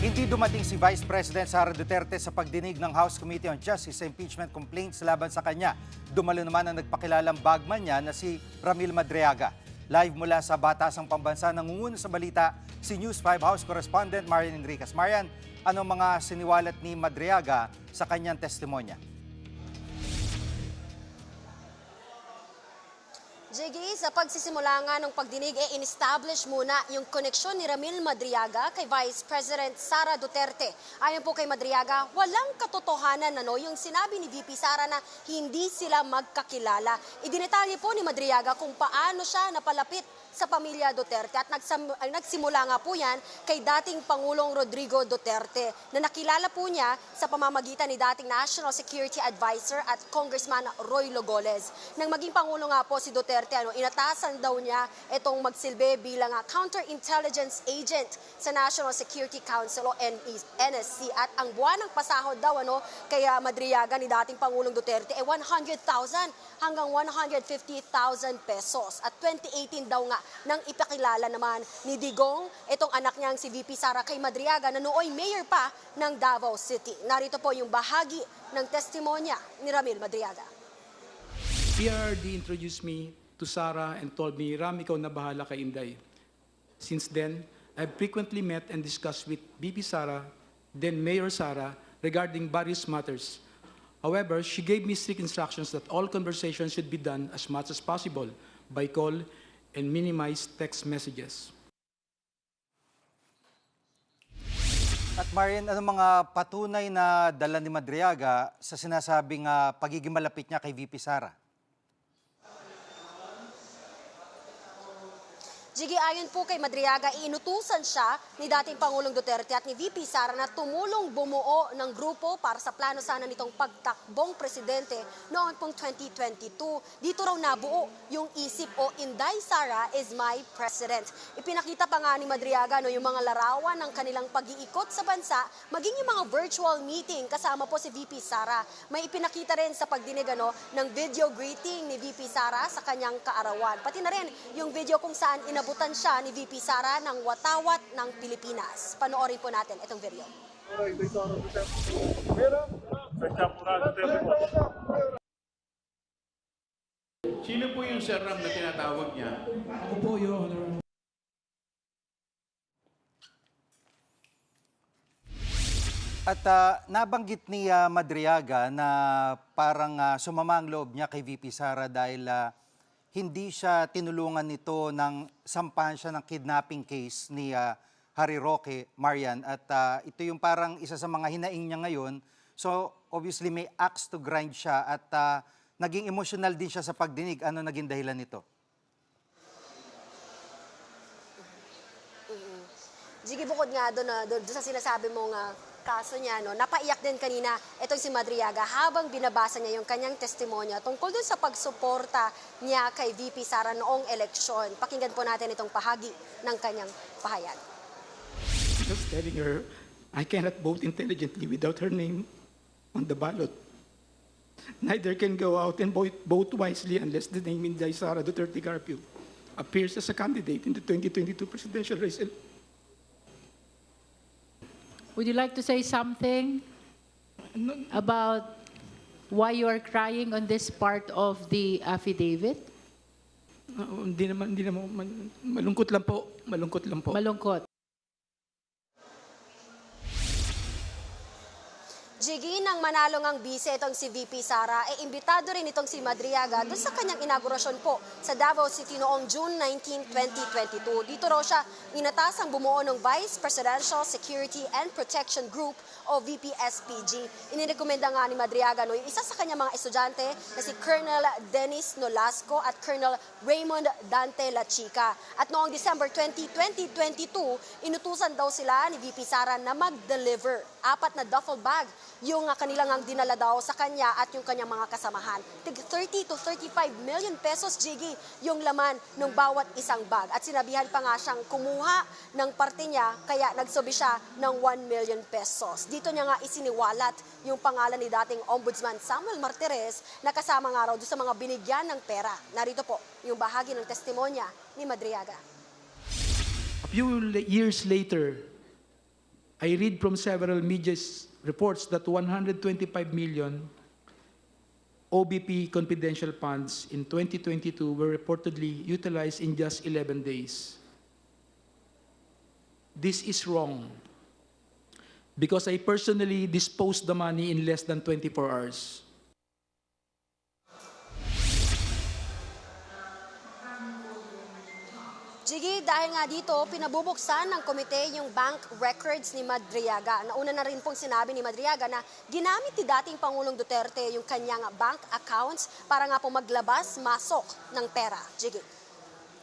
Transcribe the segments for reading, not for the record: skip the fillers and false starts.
Hindi dumating si Vice President Sara Duterte sa pagdinig ng House Committee on Justice sa impeachment complaints laban sa kanya. Dumalo naman ang nagpakilalang bagman niya na si Ramil Madriaga. Live mula sa Batasang Pambansa, nangunguna sa balita si News 5 House Correspondent Marian Enriquez. Marian, anong mga siniwalat ni Madriaga sa kanyang testimonya? Jiggy, sa pagsisimula nga ng pagdinig, in-establish muna yung koneksyon ni Ramil Madriaga kay Vice President Sara Duterte. Ayon po kay Madriaga, walang katotohanan yung sinabi ni VP Sara na hindi sila magkakilala. Idinetalye po ni Madriaga kung paano siya napalapit sa pamilya Duterte at nagsimula nga po yan kay dating Pangulong Rodrigo Duterte na nakilala po niya sa pamamagitan ni dating National Security Advisor at Congressman Roy Logoles. Nang maging Pangulo nga po si Duterte, inatasan daw niya itong magsilbi bilang counterintelligence agent sa National Security Council o NSC at ang buwan ng pasahod daw kay Madriaga ni dating Pangulong Duterte 100,000 hanggang 150,000 pesos at 2018 daw nga nang ipakilala naman ni Digong itong anak niyang si VP Sara kay Madriaga na nooy mayor pa ng Davao City. Narito po yung bahagi ng testimonya ni Ramil Madriaga. PRRD introduced me to Sara and told me, Ram, ikaw na bahala kay Inday. Since then, I've frequently met and discussed with VP Sara, then Mayor Sara, regarding various matters. However, she gave me strict instructions that all conversations should be done as much as possible by call and minimize text messages. At Marian, anong mga patunay na dala ni Madriaga sa sinasabing pagiging malapit niya kay VP Sara? Jiggy, ayon po kay Madriaga, inutusan siya ni dating Pangulong Duterte at ni VP Sara na tumulong bumuo ng grupo para sa plano sana nitong pagtakbong presidente noon pong 2022. Dito raw nabuo yung isip o Inday Sara is my president. Ipinakita pa nga ni Madriaga yung mga larawan ng kanilang pag-iikot sa bansa, maging yung mga virtual meeting kasama po si VP Sara. May ipinakita rin sa pagdinig ng video greeting ni VP Sara sa kanyang kaarawan. Pati na rin yung video kung saan inabutan siya ni VP Sara ng watawat ng Pilipinas. Panoorin po natin itong video. Sino po yung Sir Ram na tinatawag niya? Ako po, Your Honor. At nabanggit ni Madriaga na parang sumama ang loob niya kay VP Sara dahil hindi siya tinulungan nito ng sampahan siya ng kidnapping case ni Harry Roque, Marian. At ito yung parang isa sa mga hinaing niya ngayon. So obviously may axe to grind siya at naging emotional din siya sa pagdinig. Ano naging dahilan nito? Jiggy, bukod nga doon sa sinasabi mong kaso niya, napaiyak din kanina itong si Madriaga habang binabasa niya yung kanyang testimonya tungkol doon sa pagsuporta niya kay VP Sara noong eleksyon. Pakinggan po natin itong bahagi ng kanyang pahayag. Just telling her, I cannot vote intelligently without her name on the ballot. Neither can go out and vote wisely unless the name Inday Sara Duterte Carpio appears as a candidate in the 2022 presidential race. Would you like to say something about why you are crying on this part of the affidavit? Hindi naman, malungkot lang po. Malungkot. Jiggy, nang manalo ngang bise itong si VP Sara, imbitado rin itong si Madriaga doon sa kanyang inaugurasyon po sa Davao City noong June 19, 2022. Dito raw siya inatasang bumuo ng Vice Presidential Security and Protection Group o VPSPG. Inirekomenda nga ni Madriaga yung isa sa kanyang mga estudyante na si Colonel Dennis Nolasco at Colonel Raymond Dante Lachica. At noong December 20, 2022, inutusan daw sila ni VP Sara na mag-deliver 4 na duffel bag yung kanilang dinala daw sa kanya at yung kanyang mga kasamahan. Tig 30 to 35 million pesos, Jiggy, yung laman ng bawat isang bag. At sinabihan pa nga siyang kumuha ng parte niya, kaya nagsubi siya ng 1 million pesos. Dito niya nga isiniwalat yung pangalan ni dating Ombudsman Samuel Martires na kasama nga raw doon sa mga binigyan ng pera. Narito po yung bahagi ng testimonya ni Madriaga. A few years later, I read from several media reports that 125 million OBP confidential funds in 2022 were reportedly utilized in just 11 days. This is wrong because I personally disposed the money in less than 24 hours. Jiggy, dahil nga dito, pinabubuksan ng komite yung bank records ni Madriaga. Nauna na rin pong sinabi ni Madriaga na ginamit ni dating Pangulong Duterte yung kanyang bank accounts para nga po maglabas-masok ng pera. Jiggy.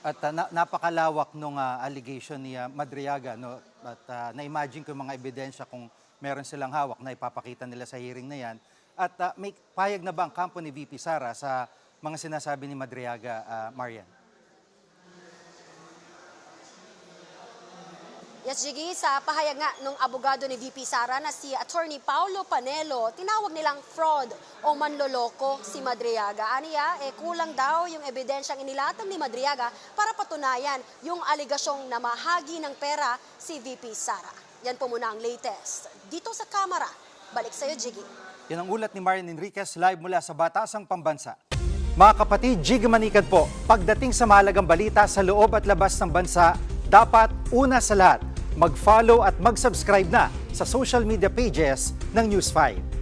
At napakalawak nung allegation ni Madriaga, no? At na-imagine ko yung mga ebidensya kung meron silang hawak na ipapakita nila sa hearing na yan. At may payag na ba ang kampo ni VP Sara sa mga sinasabi ni Madriaga, Marian? Yes, Jiggy, sa pahayag nga nung abogado ni VP Sara na si Attorney Paulo Panelo, tinawag nilang fraud o manloloko si Madriaga. Aniya, kulang daw yung ebidensyang inilatag ni Madriaga para patunayan yung aligasyong namahagi ng pera si VP Sara. Yan po muna ang latest. Dito sa kamera, balik sa'yo, Jiggy. Yan ang ulat ni Marian Enriquez live mula sa Batasang Pambansa. Mga kapatid, Jiggy Manikad po. Pagdating sa mahalagang balita sa loob at labas ng bansa, dapat una sa lahat, mag-follow at mag-subscribe na sa social media pages ng News 5.